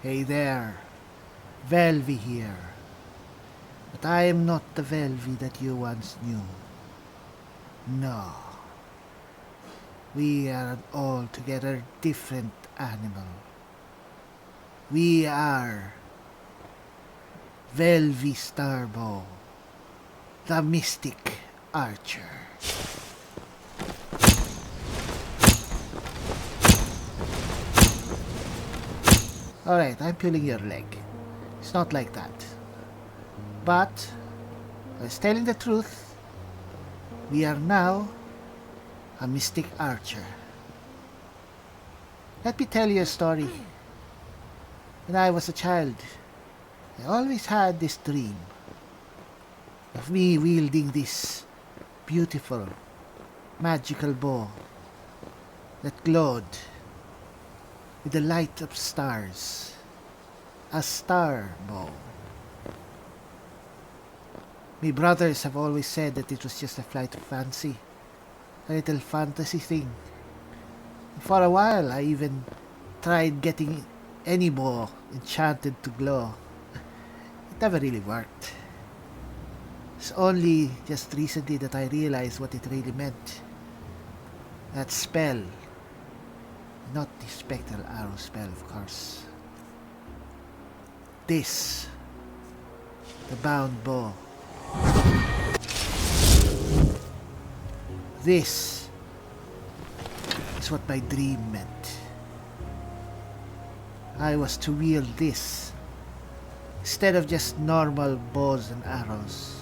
Hey there, Velve here. But I am not the Velve that you once knew. No. We are an altogether different animal. We are Velve STARBOW, the mystic archer. Alright, I'm pulling your leg. It's not like that. But, I was telling the truth, we are now a mystic archer. Let me tell you a story. When I was a child, I always had this dream of me wielding this beautiful, magical bow that glowed with the light of stars, a STARBOW. My brothers have always said that it was just a flight of fancy, a little fantasy thing. And for a while, I even tried getting any bow enchanted to glow. It never really worked. It's only just recently that I realized what it really meant. That spell. Not the spectral arrow spell, of course. This. The bound bow. This is what my dream meant. I was to wield this instead of just normal bows and arrows.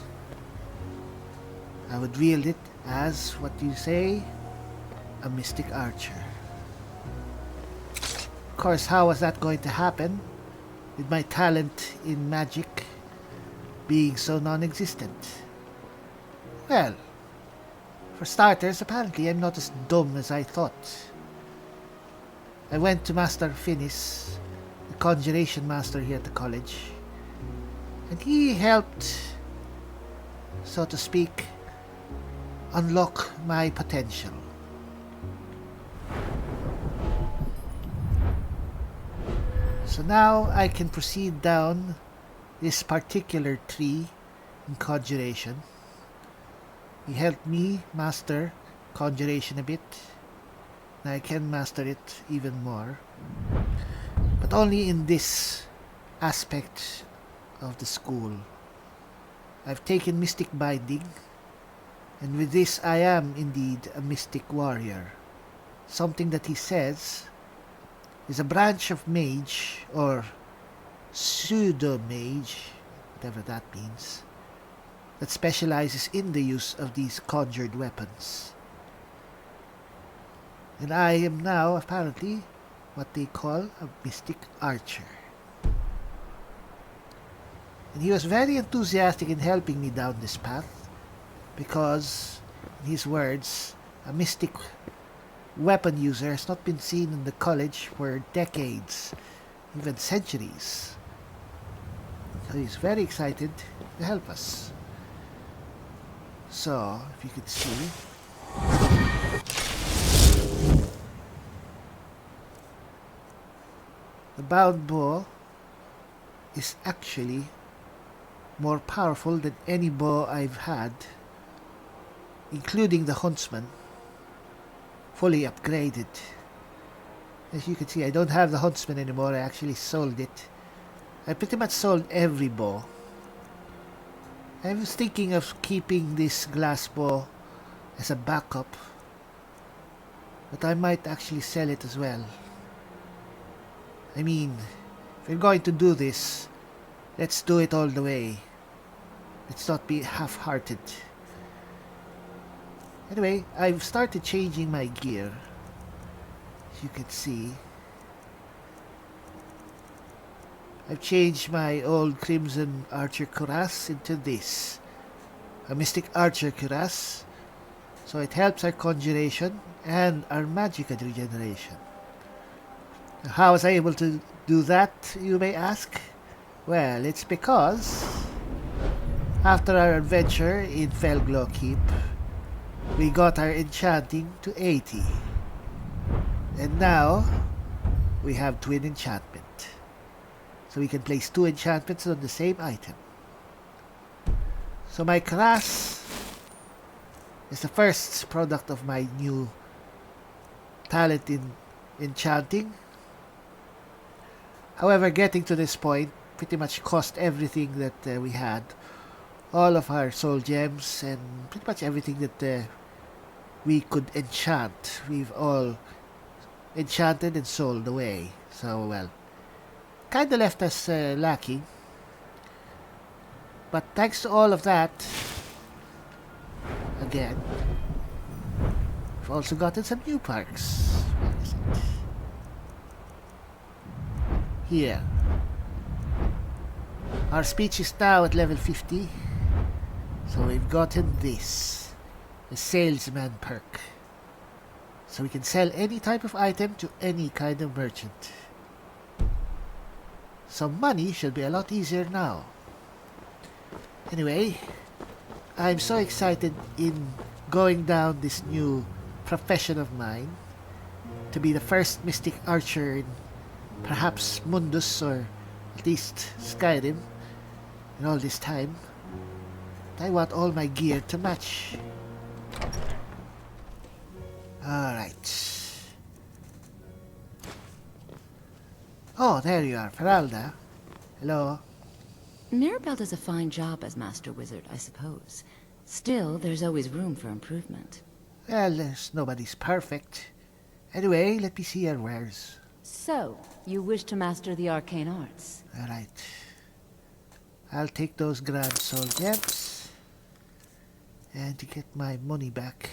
I would wield it as, what you say, a mystic archer. Of course, how was that going to happen with my talent in magic being so non-existent? Well, for starters, apparently I'm not as dumb as I thought. I went to Master Finis, the conjuration master here at the college, and he helped, so to speak, unlock my potential. So now I can proceed down this particular tree in conjuration. He helped me master conjuration a bit. Now I can master it even more. But only in this aspect of the school. I've taken mystic binding, and with this I am indeed a mystic warrior. Something that he says is a branch of mage, or pseudo-mage, whatever that means, that specializes in the use of these conjured weapons. And I am now, apparently, what they call a mystic archer. And he was very enthusiastic in helping me down this path, because, in his words, a mystic weapon user has not been seen in the college for decades, even centuries. So he's very excited to help us. So, if you could see, the bound bow is actually more powerful than any bow I've had, including the huntsman, fully upgraded. As you can see, I don't have the huntsman anymore. I actually sold it. I pretty much sold every bow. I was thinking of keeping this glass bow as a backup, but I might actually sell it as well. I mean, if we're going to do this, let's do it all the way. Let's not be half-hearted. Anyway, I've started changing my gear. As you can see, I've changed my old Crimson Archer cuirass into this. A Mystic Archer cuirass. So it helps our conjuration and our magic regeneration. How was I able to do that, you may ask? Well, it's because after our adventure in Felglow Keep, we got our enchanting to 80. And now, we have twin enchantment. So we can place 2 enchantments on the same item. So my class is the first product of my new talent in enchanting. However, getting to this point pretty much cost everything that we had. All of our soul gems and pretty much everything that we could enchant. We've all enchanted and sold away. So, well, kinda left us lacking. But thanks to all of that, again, we've also gotten some new perks. Where is it? Here. Our speech is now at level 50. So we've gotten this. The salesman perk. So we can sell any type of item to any kind of merchant. So money should be a lot easier now. Anyway, I'm so excited in going down this new profession of mine to be the first Mystic Archer in perhaps Mundus or at least Skyrim in all this time. I want all my gear to match. Alright. Oh, there you are, Feralda. Hello. Mirabelle does a fine job as Master Wizard, I suppose. Still, there's always room for improvement. Well, nobody's perfect. Anyway, let me see your wares. So, you wish to master the arcane arts? Alright. I'll take those grand soul gems. And to get my money back.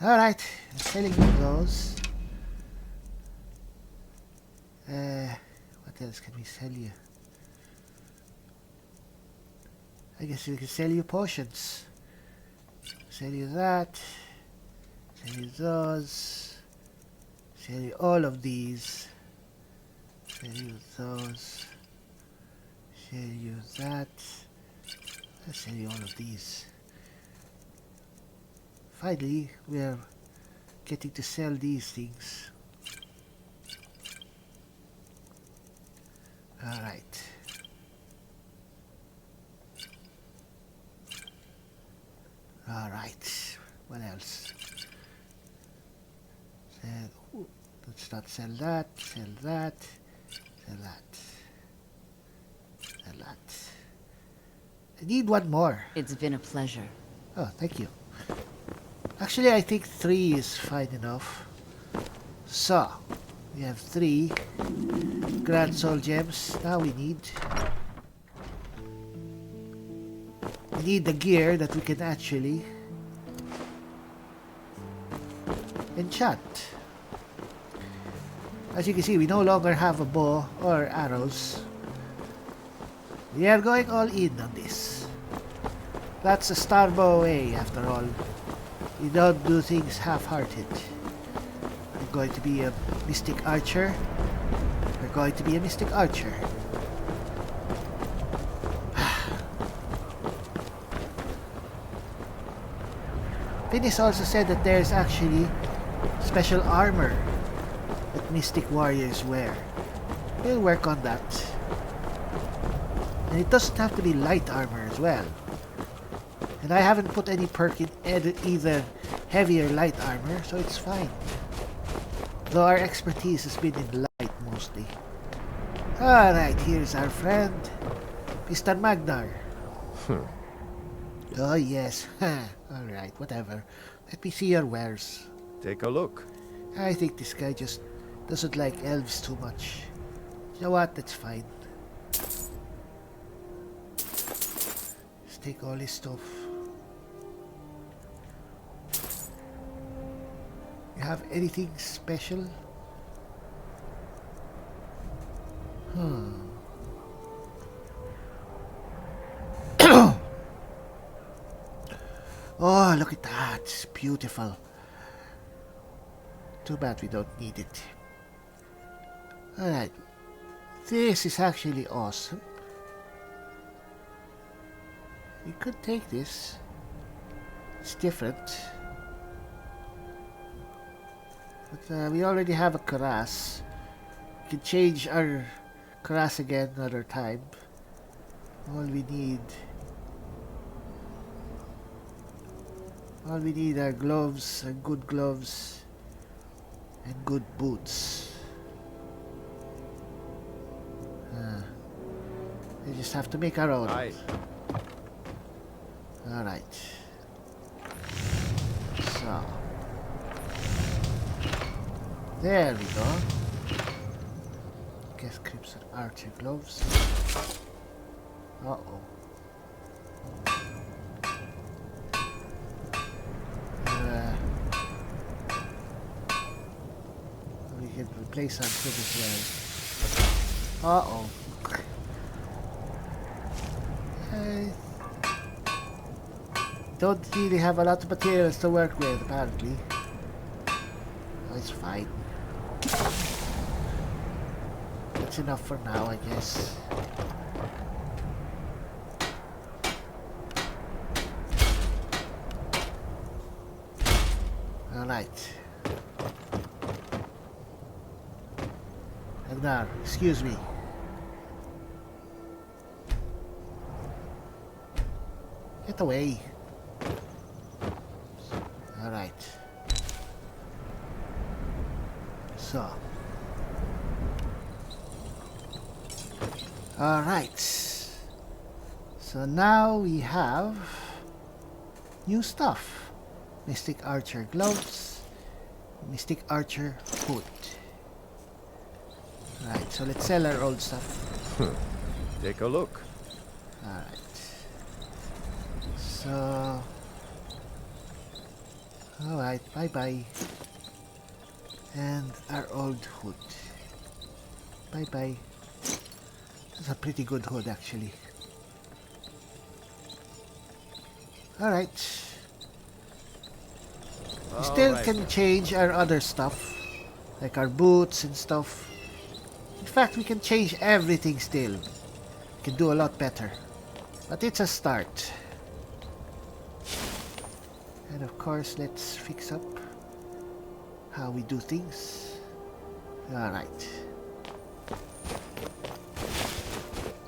Alright, selling you those. What else can we sell you? I guess we can sell you potions. Sell you that. Sell you those. Sell you all of these. Sell you those. Sell you that. I'll sell you all of these. Finally, we're getting to sell these things. Alright. Alright. What else? Let's not sell that. Sell that. Sell that. Sell that. I need one more. It's been a pleasure. Oh, thank you. Actually, I think 3 is fine enough. So, we have 3 Grand Soul Gems. Now we need the gear that we can actually enchant. As you can see, we no longer have a bow or arrows. We are going all in on this. That's a STARBOW way, after all. You don't do things half-hearted. You're going to be a Mystic Archer. We're going to be a Mystic Archer. Finis also said that there's actually special armor that Mystic Warriors wear. We'll work on that. And it doesn't have to be light armor as well. And I haven't put any perk in either heavy or light armor, so it's fine. Though our expertise has been in light mostly. Alright, here's our friend, Mr. Magnar. Oh yes, alright, whatever. Let me see your wares. Take a look. I think this guy just doesn't like elves too much. You know what? That's fine. Let's take all his stuff. You have anything special? Oh, look at that. It's beautiful. Too bad we don't need it. Alright. This is actually awesome. We could take this. It's different. But we already have a cuirass. We can change our cuirass again another time. All we need are gloves, and good gloves, and good boots. We just have to make our own. Aye. Alright. So. There we go. Guess Crimson Archer gloves. Uh-oh. We can replace our food as well. Uh-oh. I don't really have a lot of materials to work with, apparently. Oh, it's fine. That's enough for now, I guess. Alright. Agnar, excuse me. Get away. Alright. So. Alright. So now we have new stuff. Mystic Archer gloves. Mystic Archer hood. Alright, so let's sell our old stuff. Take a look. Alright. So... Alright, bye-bye. And our old hood. Bye-bye. That's a pretty good hood, actually. Alright. We still can change our other stuff. Like our boots and stuff. In fact, we can change everything still. We can do a lot better. But it's a start. And of course, let's fix up how we do things. Alright.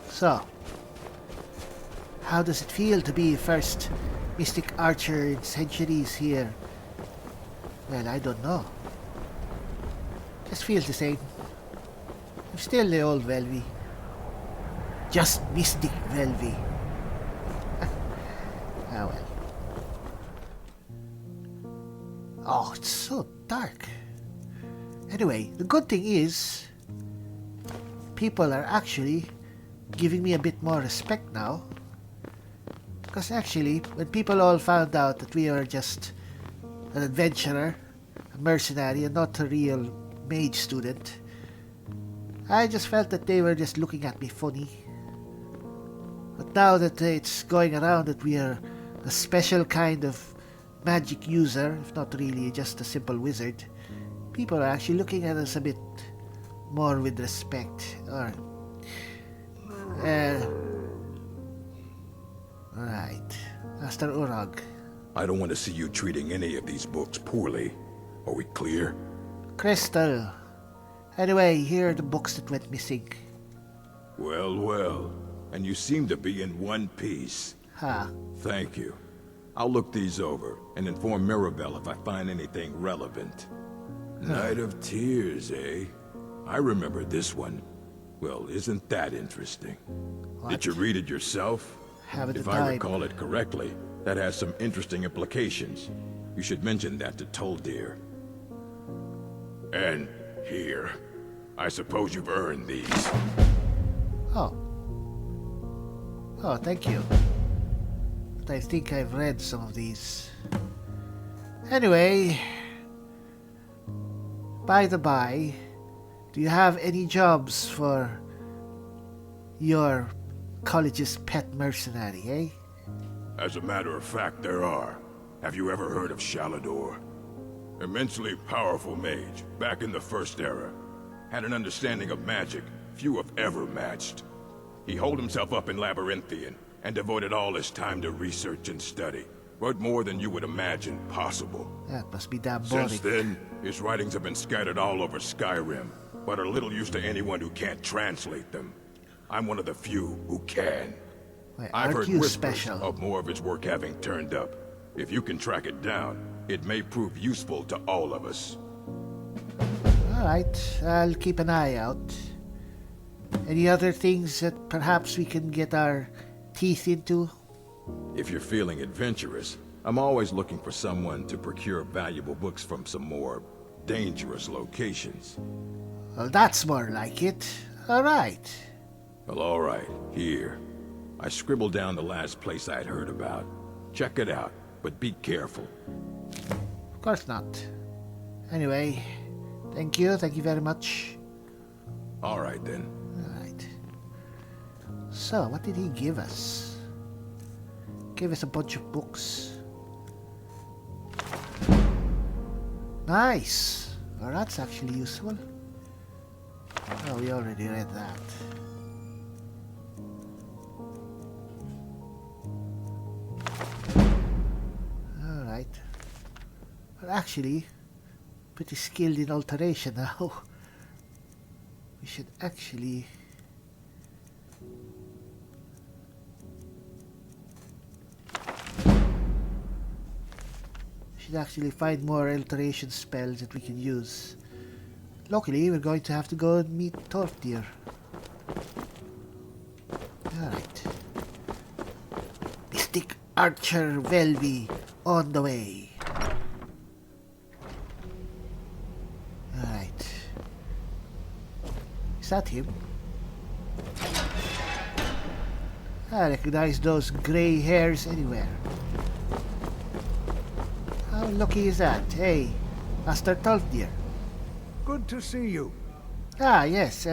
So, how does it feel to be first Mystic Archer in centuries here? Well, I don't know. Just feels the same. I'm still the old Velve. Just Mystic Velve. Ah well. Oh, it's so dark. Anyway, the good thing is people are actually giving me a bit more respect now. Because actually, when people all found out that we were just an adventurer, a mercenary, and not a real mage student, I just felt that they were just looking at me funny. But now that it's going around that we are a special kind of magic user, if not really just a simple wizard, people are actually looking at us a bit more with respect. Alright. Master Urag. I don't want to see you treating any of these books poorly. Are we clear? Crystal. Anyway, here are the books that went missing. Well, well. And you seem to be in one piece. Ha. Thank you. I'll look these over and inform Mirabelle if I find anything relevant. Night of Tears, eh? I remember this one. Well, isn't that interesting? What? Did you read it yourself? Haven't If the I time. recall it correctly, that has some interesting implications. You should mention that to Toldir. And here. I suppose you've earned these. Oh. Oh, thank you. But I think I've read some of these. Anyway, by the by, do you have any jobs for your college's pet mercenary, eh? As a matter of fact, there are. Have you ever heard of Shalador? Immensely powerful mage, back in the First Era. Had an understanding of magic few have ever matched. He holed himself up in Labyrinthian and devoted all his time to research and study. But more than you would imagine possible. That must be damn boring. Since then, his writings have been scattered all over Skyrim, but are little use to anyone who can't translate them. I'm one of the few who can. Why, I've aren't heard you whispers special? of more of his work having turned up. If you can track it down, it may prove useful to all of us. Alright, I'll keep an eye out. Any other things that perhaps we can get our teeth into? If you're feeling adventurous, I'm always looking for someone to procure valuable books from some more dangerous locations. Well, that's more like it. Alright. Well, all right, here. I scribbled down the last place I'd heard about. Check it out, but be careful. Of course not. Anyway, thank you very much. All right, then. Alright. So, what did he give us? Gave us a bunch of books. Nice! Well, that's actually useful. Oh, we already read that. Alright. Well, actually, pretty skilled in alteration now. We should actually... find more alteration spells that we can use. Luckily, we're going to have to go and meet Tortir. Alright. Mystic Archer Velve on the way. Alright. Is that him? I recognize those grey hairs anywhere. How lucky is that? Hey, Master Tolfdir. Good to see you. Ah, yes.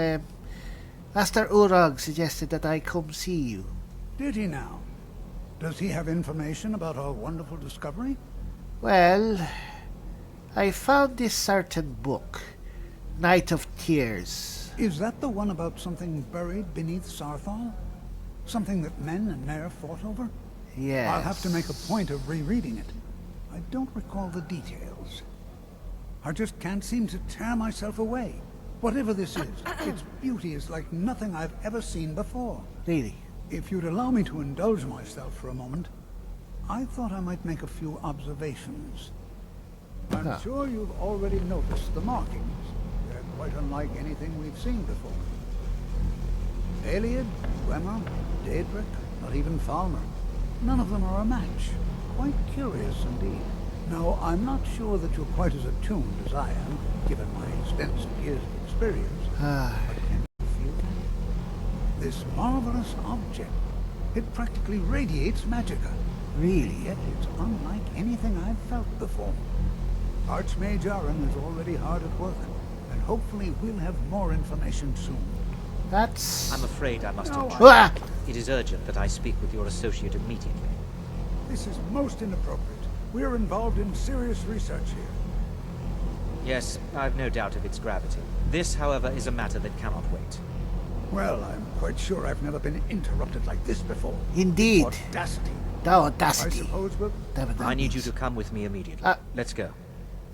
Master Urag suggested that I come see you. Did he now? Does he have information about our wonderful discovery? Well, I found this certain book, Night of Tears. Is that the one about something buried beneath Sarthal? Something that men and Nair fought over? Yes. I'll have to make a point of rereading it. I don't recall the details. I just can't seem to tear myself away. Whatever this is, its beauty is like nothing I've ever seen before. Really? If you'd allow me to indulge myself for a moment, I thought I might make a few observations. I'm sure you've already noticed the markings. They're quite unlike anything we've seen before. Aliad, Dwemer, Daedric, not even Falmer. None of them are a match. Quite curious indeed. Now, I'm not sure that you're quite as attuned as I am, given my extensive years of experience. But can you feel that? This marvelous object, it practically radiates magicka. Really? Yet it's unlike anything I've felt before. Archmage Aaron is already hard at work, and hopefully we'll have more information soon. That's... I'm afraid I must No, intrude. Ah! It is urgent that I speak with your associate immediately. This is most inappropriate. We're involved in serious research here. Yes, I've no doubt of its gravity. This, however, is a matter that cannot wait. Well, I'm quite sure I've never been interrupted like this before. Indeed. Audacity. The I audacity. suppose we'll... Whatever that I need you means. to come with me immediately. Let's go.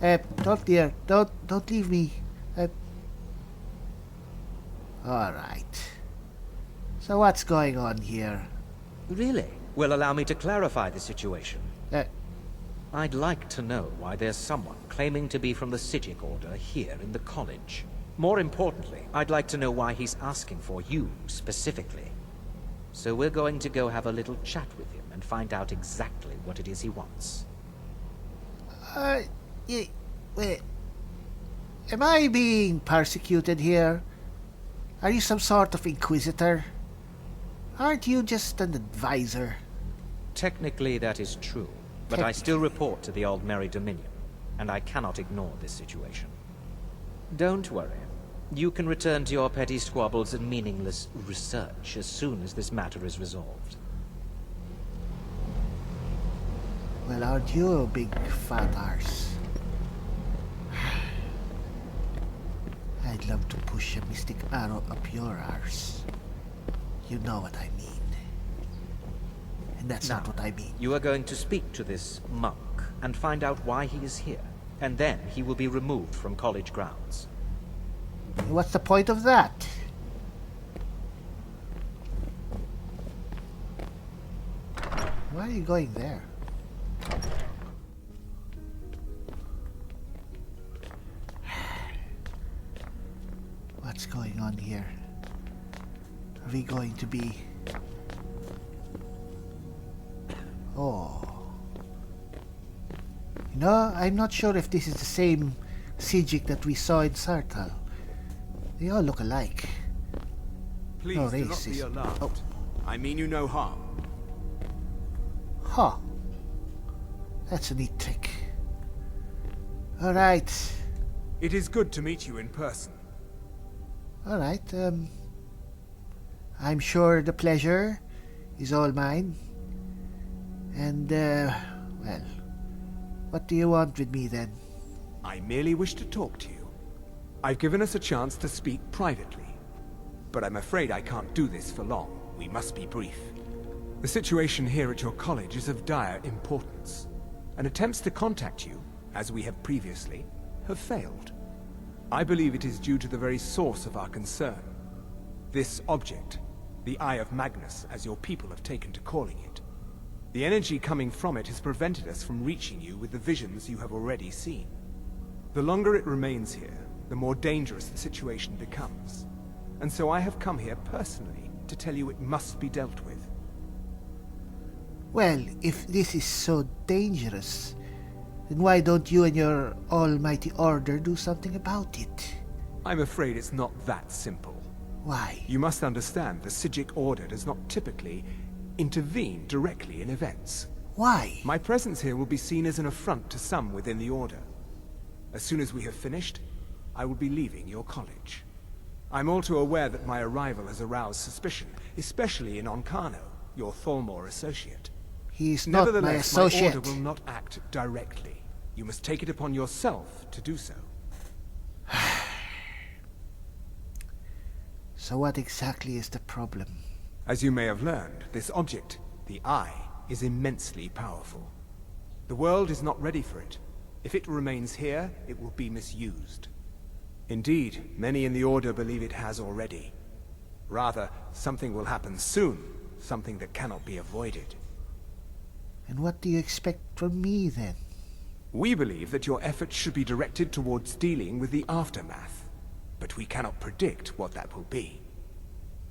Tolfdir, don't leave me. Alright. So what's going on here? Really? Well, allow me to clarify the situation. Uh, I'd like to know why there's someone claiming to be from the Psijic Order here in the college. More importantly, I'd like to know why he's asking for you specifically. So we're going to go have a little chat with him and find out exactly what it is he wants. wait. Am I being persecuted here? Are you some sort of inquisitor? Aren't you just an advisor? Technically, that is true, but I still report to the Old Merry Dominion, and I cannot ignore this situation. Don't worry. You can return to your petty squabbles and meaningless research as soon as this matter is resolved. Well, aren't you a big fat arse? I'd love to push a mystic arrow up your arse. You know what I mean. And that's not what I mean. You are going to speak to this monk and find out why he is here, and then he will be removed from college grounds. What's the point of that? Why are you going there? What's going on here? Are we going to be... Oh. You know, I'm not sure if this is the same Sijic that we saw in Sartal. They all look alike. Please No do not racism. be alarmed. Oh. I mean you no harm. Huh. That's a neat trick. Alright. It is good to meet you in person. Alright, I'm sure the pleasure is all mine. And, well, what do you want with me then? I merely wish to talk to you. I've given us a chance to speak privately. But I'm afraid I can't do this for long. We must be brief. The situation here at your college is of dire importance, and attempts to contact you, as we have previously, have failed. I believe it is due to the very source of our concern. This object, the Eye of Magnus, as your people have taken to calling it. The energy coming from it has prevented us from reaching you with the visions you have already seen. The longer it remains here, the more dangerous the situation becomes. And so I have come here personally to tell you it must be dealt with. Well, if this is so dangerous, then why don't you and your almighty order do something about it? I'm afraid it's not that simple. Why? You must understand the Sijic Order does not typically intervene directly in events. Why? My presence here will be seen as an affront to some within the Order. As soon as we have finished, I will be leaving your college. I'm all too aware that my arrival has aroused suspicion, especially in Onkano, your Thalmor associate. He's not my Nevertheless, associate. my order will not act directly. You must take it upon yourself to do so. So what exactly is the problem? As you may have learned, this object, the Eye, is immensely powerful. The world is not ready for it. If it remains here, it will be misused. Indeed, many in the Order believe it has already. Rather, something will happen soon, something that cannot be avoided. And what do you expect from me then? We believe that your efforts should be directed towards dealing with the aftermath, but we cannot predict what that will be.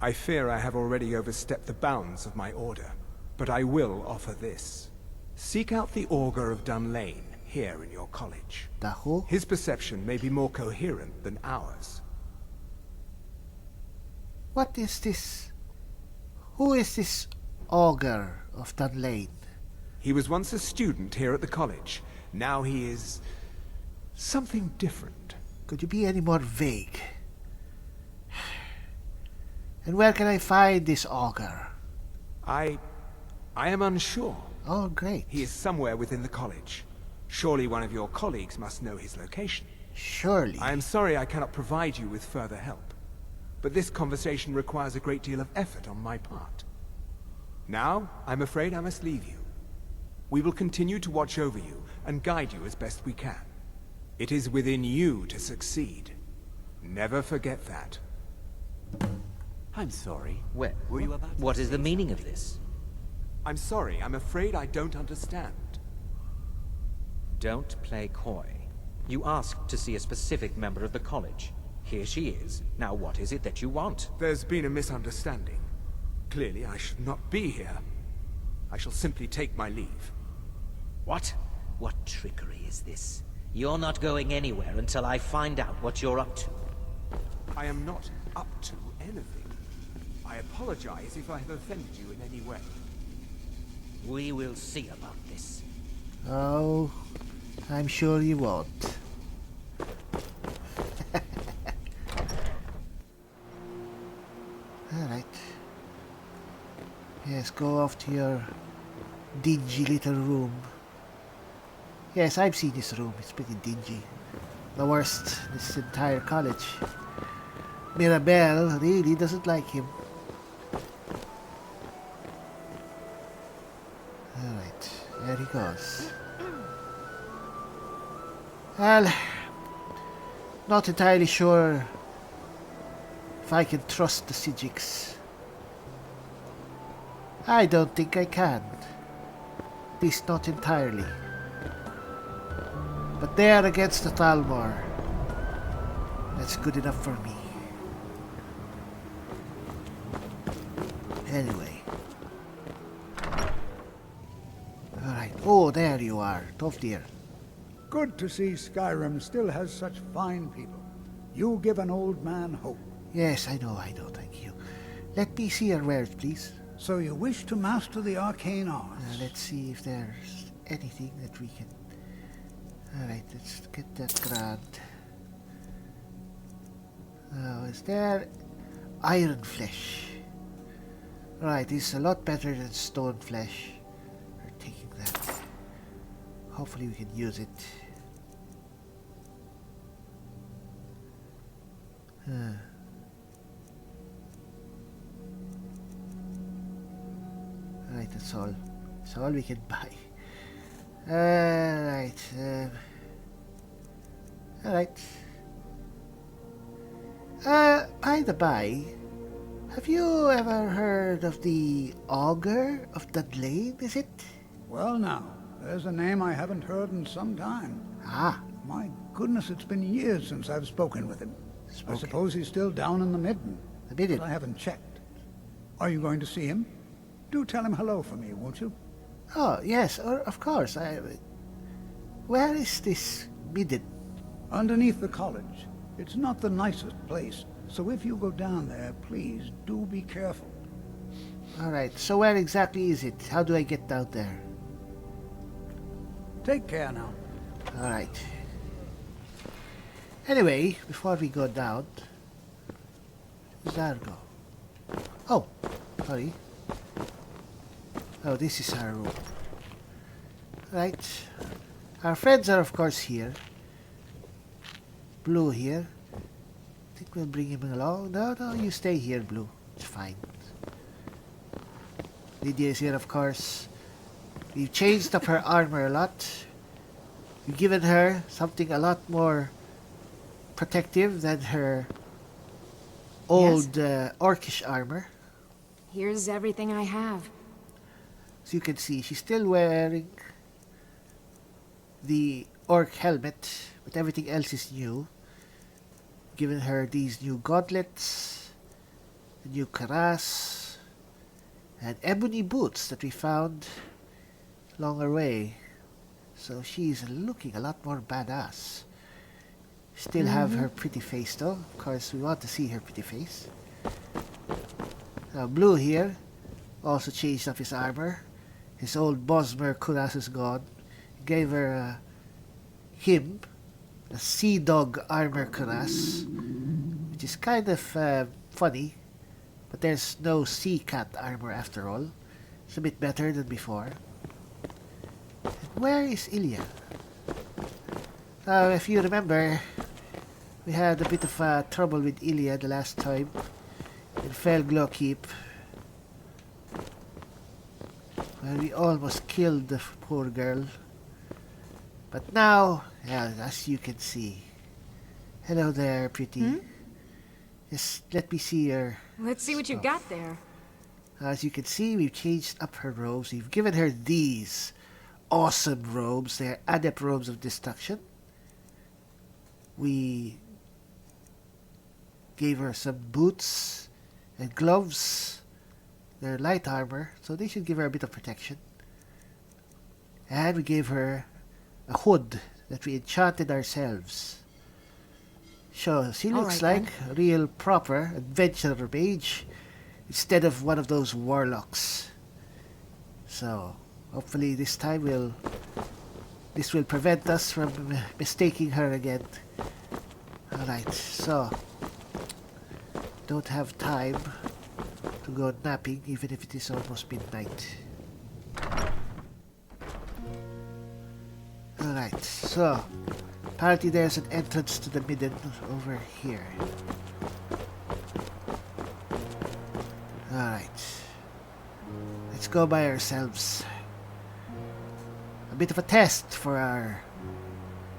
I fear I have already overstepped the bounds of my order, but I will offer this. Seek out the Augur of Dunlane here in your college. The who? His perception may be more coherent than ours. What is this? Who is this Augur of Dunlane? He was once a student here at the college. Now he is... something different. Could you be any more vague? And where can I find this Augur? I am unsure. Oh, great. He is somewhere within the college. Surely one of your colleagues must know his location. Surely. I am sorry I cannot provide you with further help, but this conversation requires a great deal of effort on my part. Now, I'm afraid I must leave you. We will continue to watch over you and guide you as best we can. It is within you to succeed. Never forget that. I'm sorry. Where? Were you about to What is say the meaning of this? I'm sorry, I'm afraid I don't understand. Don't play coy. You asked to see a specific member of the college. Here she is. Now what is it that you want? There's been a misunderstanding. Clearly I should not be here. I shall simply take my leave. What? What trickery is this? You're not going anywhere until I find out what you're up to. I am not up to anything. I apologize if I have offended you in any way. We will see about this. Oh, I'm sure you won't. Alright. Yes, go off to your dingy little room. Yes, I've seen this room. It's pretty dingy. The worst in this entire college. Mirabelle really doesn't like him. Alright, there he goes. Well, not entirely sure if I can trust the Sijiks. I don't think I can. At least not entirely. But they are against the Thalmor. That's good enough for me. Anyway. Alright. Oh, there you are. Tovdir. Good to see Skyrim still has such fine people. You give an old man hope. Yes, I know, thank you. Let me see your wares, please. So you wish to master the arcane arts? Let's see if there's anything that we can... Alright, let's get that grant. Now, is there iron flesh? Right, it's a lot better than stone flesh. We're taking that. Hopefully we can use it. Right, that's all. That's all we can buy. Alright. Alright. By the by, have you ever heard of the Augur of Dudlane, is it? Well now, there's a name I haven't heard in some time. Ah. My goodness, it's been years since I've spoken with him. I suppose he's still down in the Midden. The Midden? But I haven't checked. Are you going to see him? Do tell him hello for me, won't you? Oh, yes, of course. Where is this Midden? Underneath the college. It's not the nicest place, so if you go down there, please do be careful. Alright, so where exactly is it? How do I get down there? Take care now. Alright. Anyway, before we go down... Where's go? Oh, sorry. Oh, this is our room. Right. Our friends are of course here. Blue here. I think we'll bring him along. No, you stay here, Blue. It's fine. Lydia is here, of course. We've changed up her armor a lot. We've given her something a lot more protective than her old orcish armor. Here's everything I have. As you can see, she's still wearing the orc helmet, but everything else is new. Given her these new gauntlets, the new cuirass, and ebony boots that we found along our way. So she's looking a lot more badass. Still have her pretty face though. Of course, we want to see her pretty face. Now, Blue here also changed up his armor. His old Bosmer cuirass is gone. He gave her him a sea dog armor cuirass, which is kind of funny, but there's no sea cat armor after all. It's a bit better than before. And where is Ilya? If you remember, we had a bit of trouble with Ilya the last time in Felglow Keep, where we almost killed the poor girl. But now, as you can see. Hello there, pretty. Just let me see her. Let's see what you got there. As you can see, we've changed up her robes. We've given her these awesome robes. They're adept robes of destruction. We gave her some boots and gloves. They're light armor, so they should give her a bit of protection. And we gave her a hood that we enchanted ourselves. So she All looks right, like a real proper adventurer mage instead of one of those warlocks. So hopefully this time this will prevent us from mistaking her again. Alright, so don't have time to go napping even if it is almost midnight. Alright, so apparently there's an entrance to the midden over here. Alright. Let's go by ourselves. A bit of a test for our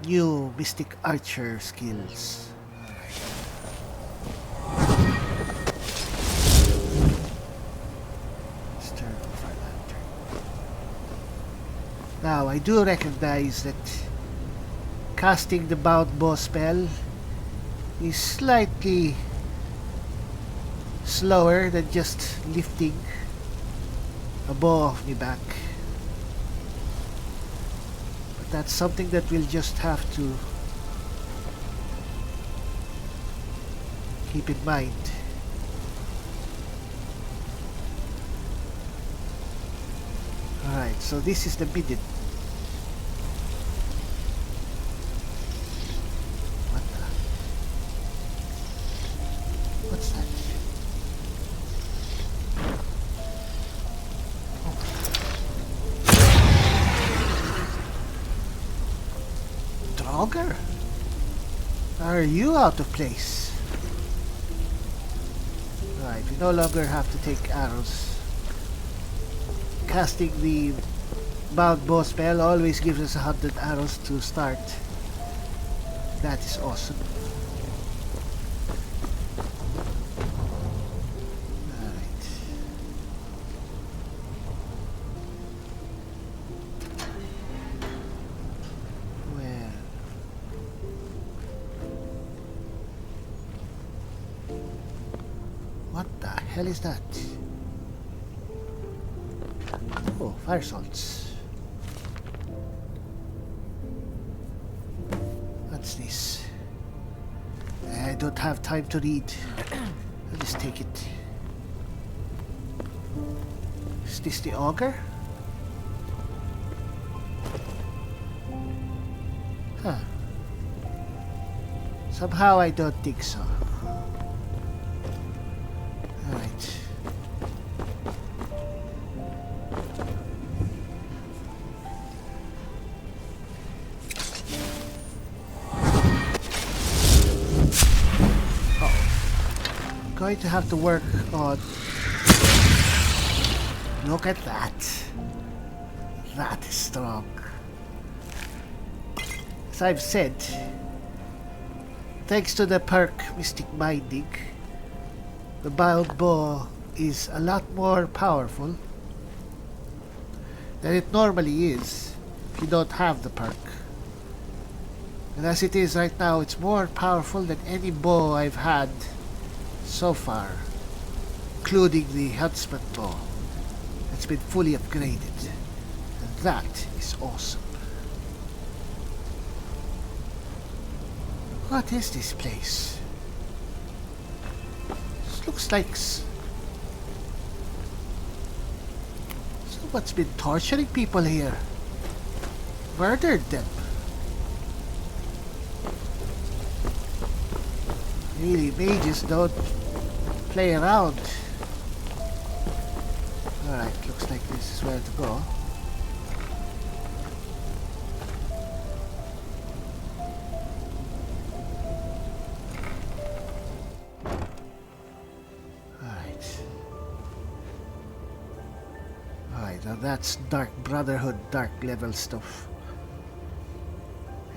new mystic archer skills. Let's turn off our lantern. Now I do recognize that casting the bound bow spell is slightly slower than just lifting a bow off my back. But that's something that we'll just have to keep in mind. Alright, so this is the midden. What the? What's that? Draugr? Are you out of place? Right, we no longer have to take arrows. Casting the bound bow spell always gives us 100 arrows to start. That is awesome. Alright. Where? What the hell is that? Oh, fire salts. What's this? I don't have time to read. I'll just take it. Is this the auger? Huh. Somehow I don't think so. Alright. Going to have to work on. Look at that. That is strong. As I've said, thanks to the perk Mystic Binding, the bound bow is a lot more powerful than it normally is if you don't have the perk. And as it is right now, it's more powerful than any bow I've had so far, including the huntsman bow that's been fully upgraded, and that is awesome. What is this place? This looks like someone's been torturing people here, murdered them. Really, mages don't play around. Alright, looks like this is where to go. Alright. Alright, now that's Dark Brotherhood, dark level stuff.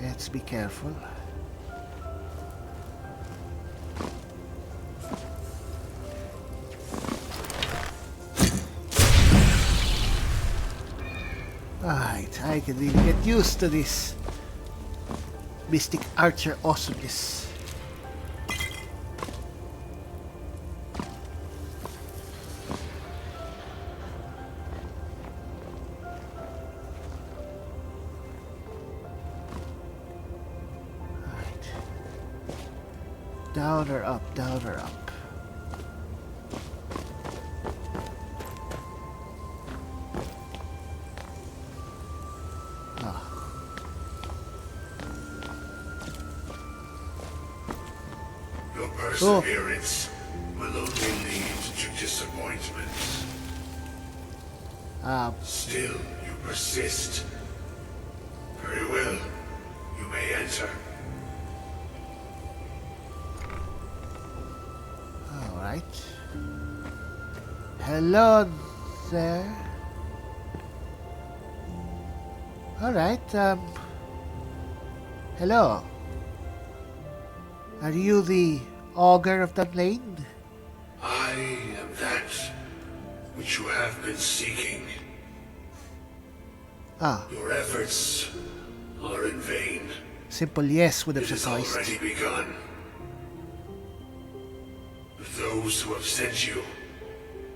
Let's be careful. Alright, I can really get used to this Mystic Archer awesomeness. Down or up, down or up. Your perseverance will only lead to disappointment. Still, you persist. Very well. You may enter. Alright. Hello there. Alright, hello. Are you the augur of that lane? I am that which you have been seeking. Ah, Your efforts are in vain. simple yes would have It has sufficed. already begun. Those who have sent you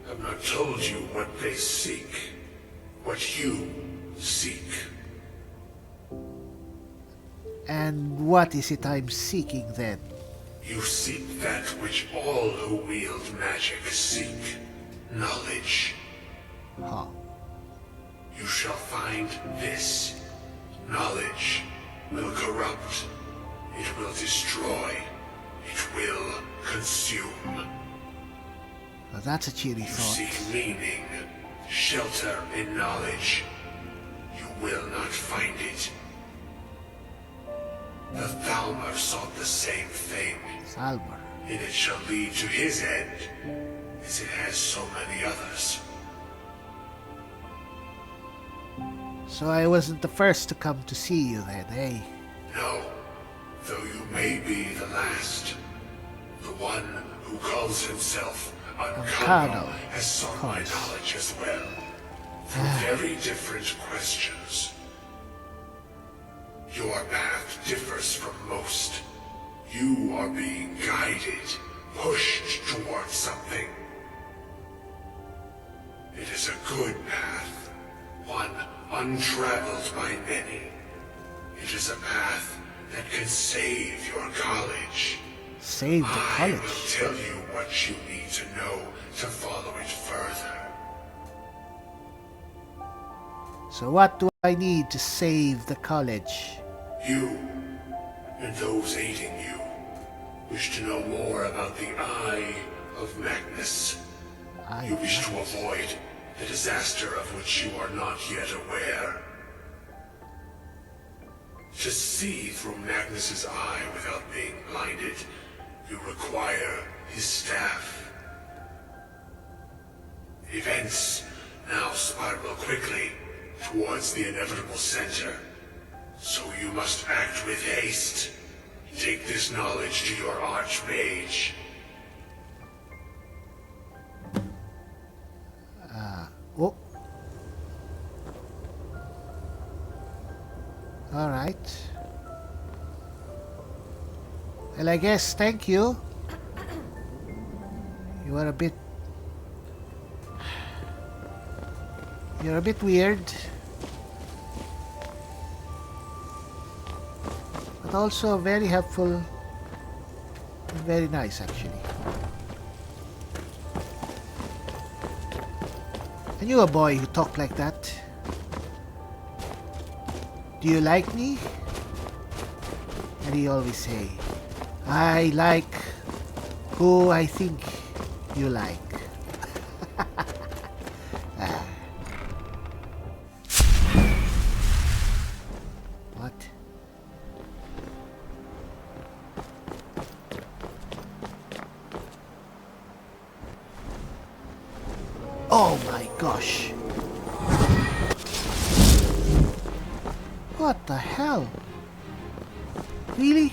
have not told you what they seek, what you seek. And what is it I'm seeking then? You seek that which all who wield magic seek, knowledge. Huh. You shall find this. Knowledge will corrupt. It will destroy. It will consume. Well, that's a cheery You thought. seek meaning, shelter in knowledge. You will not find it. The Thalmor sought the same thing, Salmor. and it shall lead to his end, as it has so many others. So I wasn't the first to come to see you then, eh? No, though you may be the last. The one who calls himself Uncano has sought my knowledge as well, through very different questions. Your path differs from most. You are being guided, pushed towards something. It is a good path, one untraveled by many. It is a path that can save your college. Save the I will college. tell you what you need to know to follow it further. So what do I need to save the college? You, and those aiding you, wish to know more about the Eye of Magnus. You wish to avoid the disaster of which you are not yet aware. To see through Magnus's eye without being blinded, you require his staff. Events now spiral quickly towards the inevitable center. So you must act with haste. Take this knowledge to your archmage. Oh. Alright. Well, I guess thank you. You are a bit... You're a bit weird. But also very helpful. And very nice, actually. I knew a boy who talked like that. Do you like me? And he always say, I like who I think you like. What? Oh my gosh. What the hell? Really?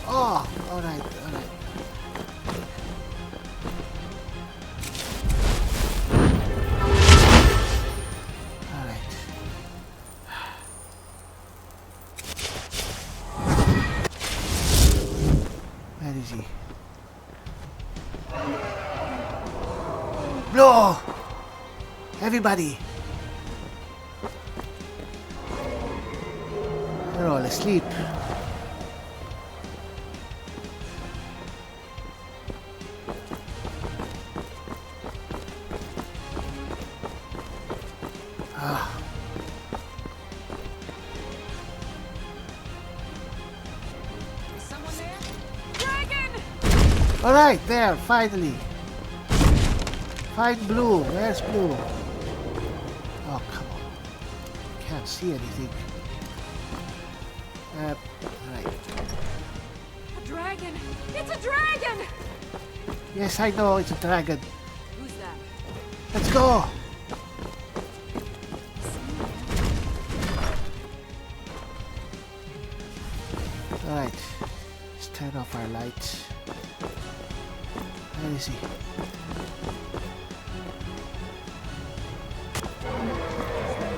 Oh, alright, alright. Alright. is he? No! Everybody! They're all asleep. Alright, there, finally. Find Blue. Where's Blue? Oh, come on. Can't see anything. Right. A dragon! It's a dragon! Yes, I know it's a dragon. Who's that? Let's go! Alright. Let's turn off our lights. Where is he?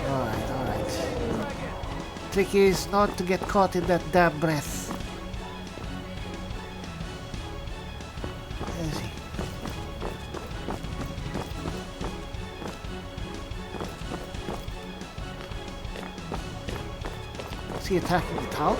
Alright. Trick is not to get caught in that damn breath. Where is he? Is he attacking the town?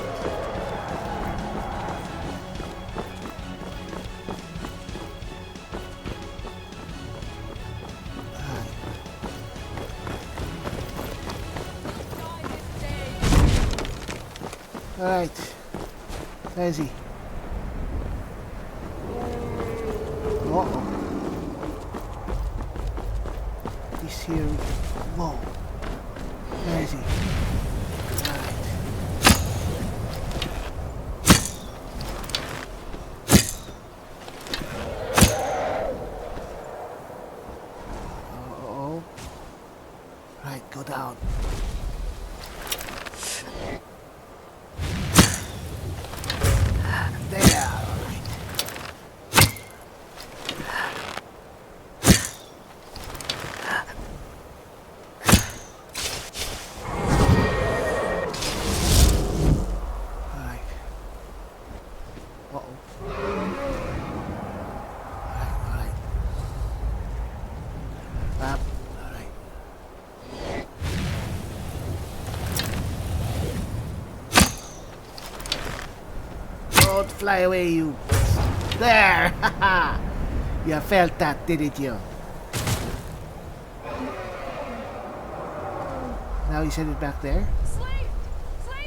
Alright. Where is he? Uh-oh. He's here. Whoa. Where is he? Alright. Uh-oh. Right, go down. Don't fly away, you. There! You felt that, didn't you? Now you send it back there? Slay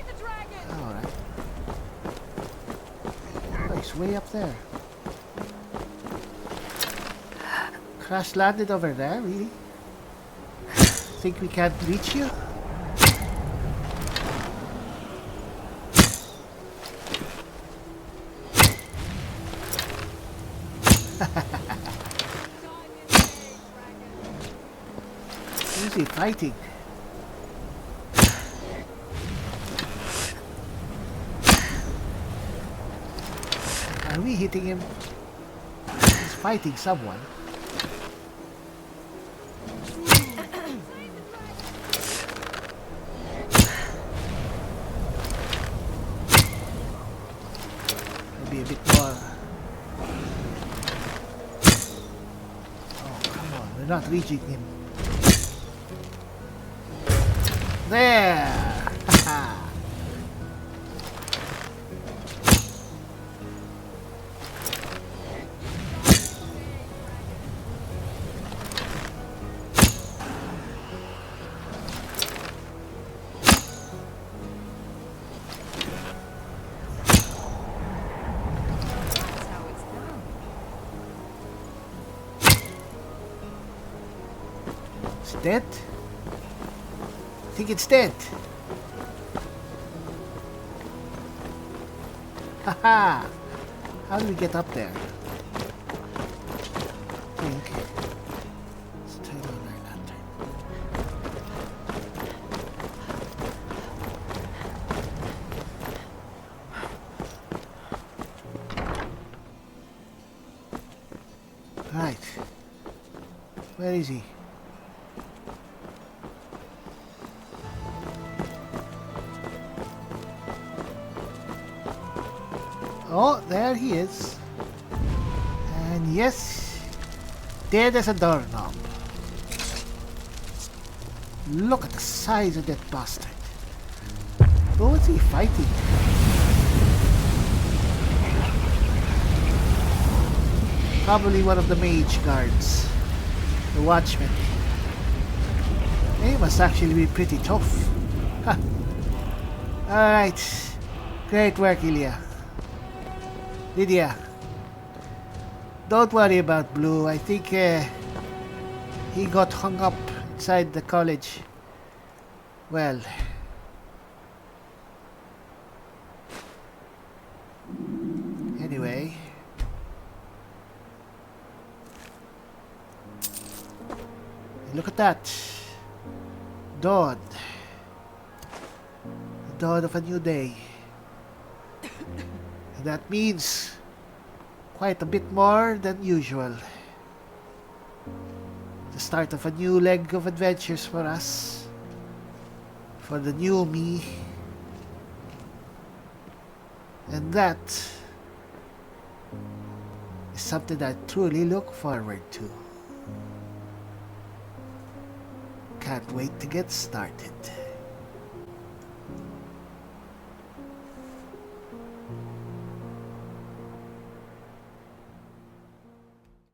the dragon! Alright. Oh, it's way up there. Crash landed over there, really? Think we can't reach you? Who's he fighting? Are we hitting him? He's fighting someone. Maybe a bit more. Oh, come on. We're not reaching him. There! It's dead? I think it's dead. Haha! How do we get up there? I think. Let's turn on our lantern. Right. Where is he? Oh, there he is. Yes, dead as a doorknob. Look at the size of that bastard. Who was he fighting? Probably one of the mage guards. The watchmen. They must actually be pretty tough. Huh. Alright. Great work, Ilya. Lydia. Don't worry about Blue. I think he got hung up inside the college. Well. Anyway. Look at that. Dawn. The dawn of a new day. And that means quite a bit more than usual. The start of a new leg of adventures for us. For the new me. And that is something I truly look forward to. Can't wait to get started.